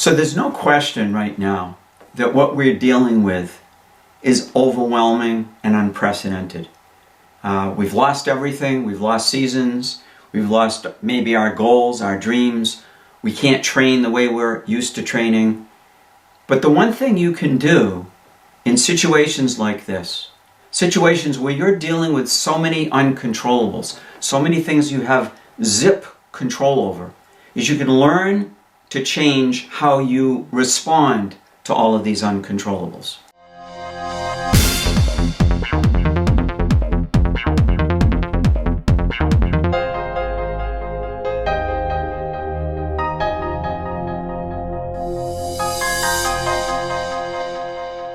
So there's no question right now that what we're dealing with is overwhelming and unprecedented. We've lost everything. We've lost seasons. We've lost maybe our goals, our dreams. We can't train the way we're used to training. But the one thing you can do in situations like this, situations where you're dealing with so many uncontrollables, so many things you have zip control over, is you can learn to change how you respond to all of these uncontrollables.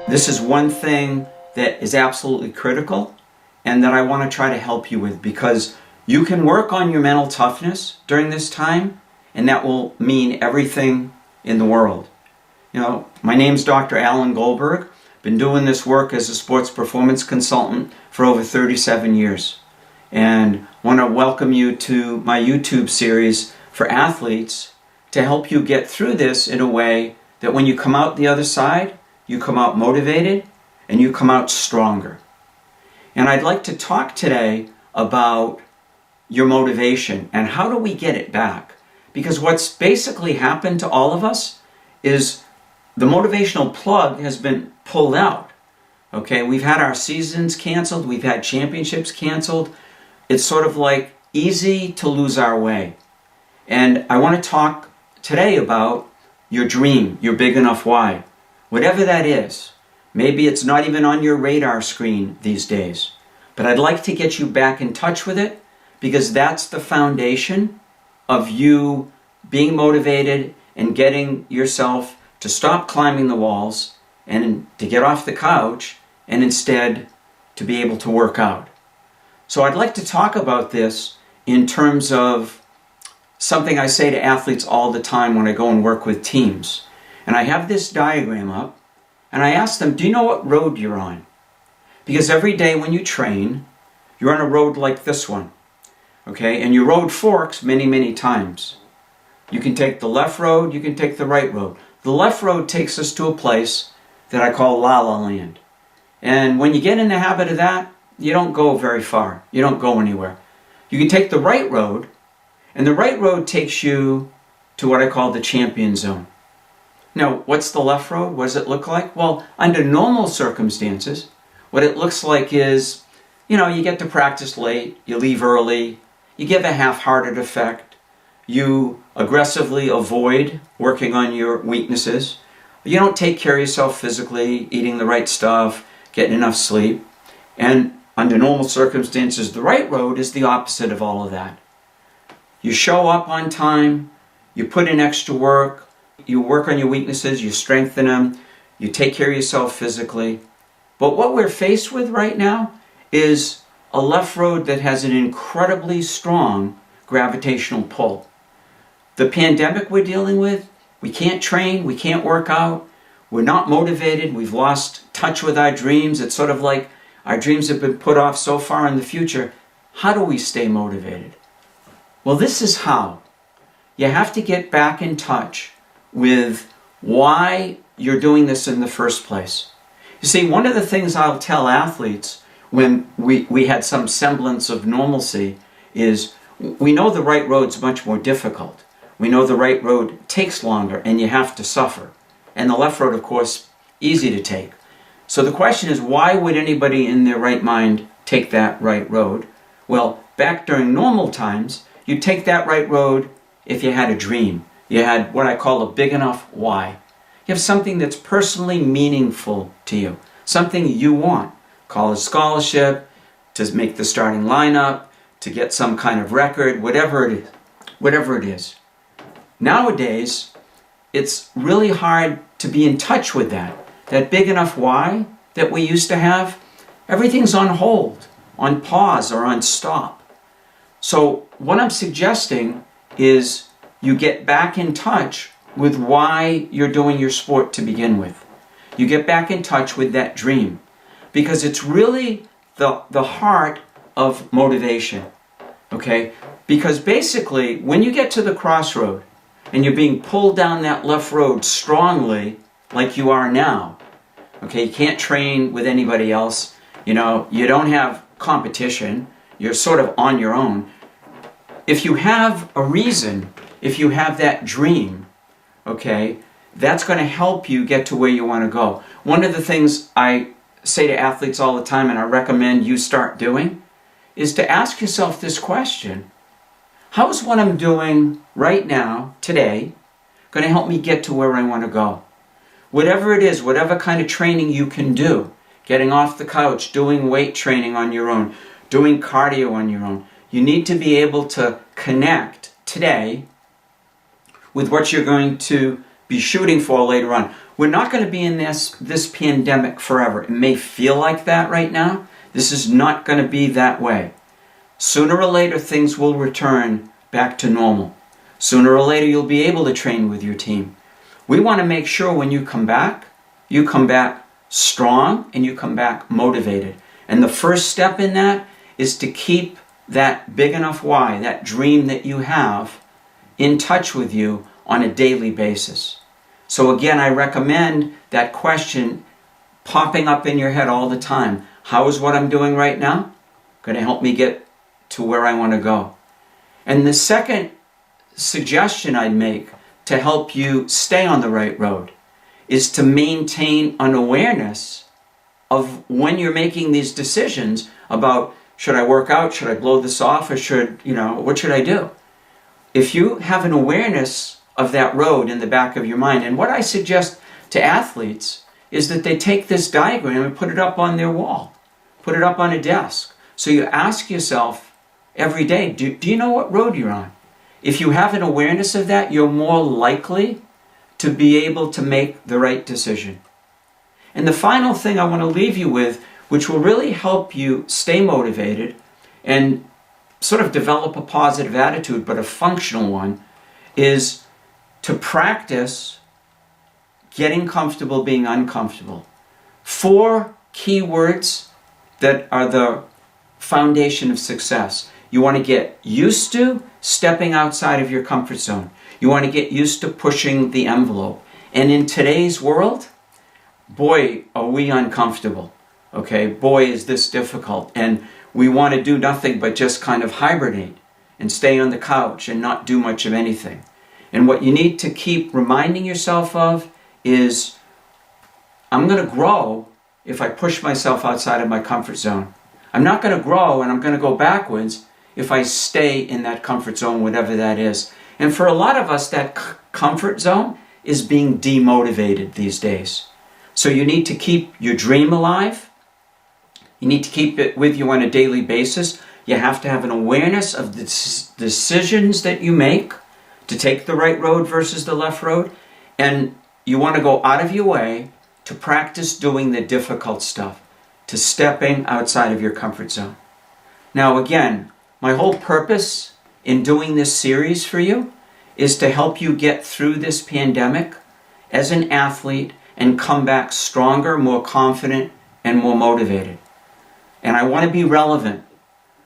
This is one thing that is absolutely critical and that I want to try to help you with, because you can work on your mental toughness during this time, and that will mean everything in the world. You know, my name's Dr. Alan Goldberg. Been doing this work as a sports performance consultant for over 37 years. And want to welcome you to my YouTube series for athletes to help you get through this in a way that when you come out the other side, you come out motivated and you come out stronger. And I'd like to talk today about your motivation and how do we get it back? Because what's basically happened to all of us is the motivational plug has been pulled out. Okay, we've had our seasons canceled, we've had championships canceled. It's sort of like easy to lose our way. And I want to talk today about your dream, your big enough why. Whatever that is. Maybe it's not even on your radar screen these days. But I'd like to get you back in touch with it, because that's the foundation of you being motivated and getting yourself to stop climbing the walls and to get off the couch and instead to be able to work out. So I'd like to talk about this in terms of something I say to athletes all the time when I go and work with teams. And I have this diagram up and I ask them, do you know what road you're on? Because every day when you train, you're on a road like this one. Okay, and your road forks many, many times. You can take the left road, you can take the right road. The left road takes us to a place that I call La La Land. And when you get in the habit of that, you don't go very far. You don't go anywhere. You can take the right road, and the right road takes you to what I call the champion zone. Now, what's the left road? What does it look like? Well, under normal circumstances, what it looks like is, you get to practice late, you leave early, you give a half-hearted effect. You aggressively avoid working on your weaknesses. You don't take care of yourself physically, eating the right stuff, getting enough sleep. And under normal circumstances, the right road is the opposite of all of that. You show up on time, you put in extra work, you work on your weaknesses, you strengthen them, you take care of yourself physically. But what we're faced with right now is a left road that has an incredibly strong gravitational pull. The pandemic we're dealing with, we can't train, we can't work out, we're not motivated, we've lost touch with our dreams. It's sort of like our dreams have been put off so far in the future. How do we stay motivated? Well, this is how. You have to get back in touch with why you're doing this in the first place. You see, one of the things I'll tell athletes when we had some semblance of normalcy is we know the right road's much more difficult. We know the right road takes longer and you have to suffer. And the left road, of course, easy to take. So the question is, why would anybody in their right mind take that right road? Well, back during normal times, you'd take that right road if you had a dream. You had what I call a big enough why. You have something that's personally meaningful to you, something you want. College scholarship, to make the starting lineup, to get some kind of record, whatever it is. Nowadays, it's really hard to be in touch with that big enough why that we used to have. Everything's on hold, on pause, or on stop. So what I'm suggesting is you get back in touch with why you're doing your sport to begin with. You get back in touch with that dream, because it's really the heart of motivation, okay? Because basically, when you get to the crossroad, and you're being pulled down that left road strongly like you are now, okay, you can't train with anybody else, you know, you don't have competition, you're sort of on your own. If you have a reason, if you have that dream, okay, that's going to help you get to where you want to go. One of the things I say to athletes all the time, and I recommend you start doing, is to ask yourself this question: how is what I'm doing right now, today, going to help me get to where I want to go? Whatever it is, whatever kind of training you can do, getting off the couch, doing weight training on your own, doing cardio on your own, you need to be able to connect today with what you're going to be shooting for later on. We're not going to be in this pandemic forever. It may feel like that right now. This is not going to be that way. Sooner or later, things will return back to normal. Sooner or later, you'll be able to train with your team. We want to make sure when you come back strong and you come back motivated. And the first step in that is to keep that big enough why, that dream that you have, in touch with you on a daily basis. So again, I recommend that question popping up in your head all the time. How is what I'm doing right now going to help me get to where I want to go? And the second suggestion I'd make to help you stay on the right road is to maintain an awareness of when you're making these decisions about, should I work out, should I blow this off, or what should I do? If you have an awareness of that road in the back of your mind, and what I suggest to athletes is that they take this diagram and put it up on their wall, put it up on a desk. So you ask yourself every day, do you know what road you're on? If you have an awareness of that, you're more likely to be able to make the right decision. And the final thing I want to leave you with, which will really help you stay motivated and sort of develop a positive attitude, but a functional one, is to practice getting comfortable being uncomfortable. 4 key words that are the foundation of success. You want to get used to stepping outside of your comfort zone. You want to get used to pushing the envelope. And in today's world, boy, are we uncomfortable. Okay, boy, is this difficult. And we want to do nothing but just kind of hibernate and stay on the couch and not do much of anything. And what you need to keep reminding yourself of is, I'm going to grow if I push myself outside of my comfort zone. I'm not going to grow and I'm going to go backwards if I stay in that comfort zone, whatever that is. And for a lot of us, that comfort zone is being demotivated these days. So you need to keep your dream alive. You need to keep it with you on a daily basis. You have to have an awareness of the decisions that you make to take the right road versus the left road. And you want to go out of your way to practice doing the difficult stuff, to stepping outside of your comfort zone. Now again, my whole purpose in doing this series for you is to help you get through this pandemic as an athlete and come back stronger, more confident, and more motivated. And I want to be relevant.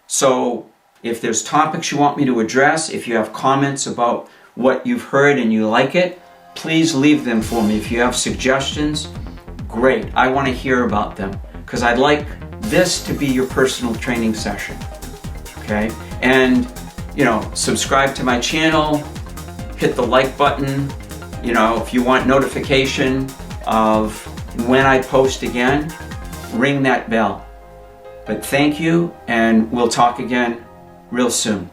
So if there's topics you want me to address, if you have comments about what you've heard and you like it, please leave them for me. If you have suggestions, great. I want to hear about them because I'd like this to be your personal training session. Okay? And, subscribe to my channel, hit the like button. If you want notification of when I post again, ring that bell. But thank you, and we'll talk again real soon.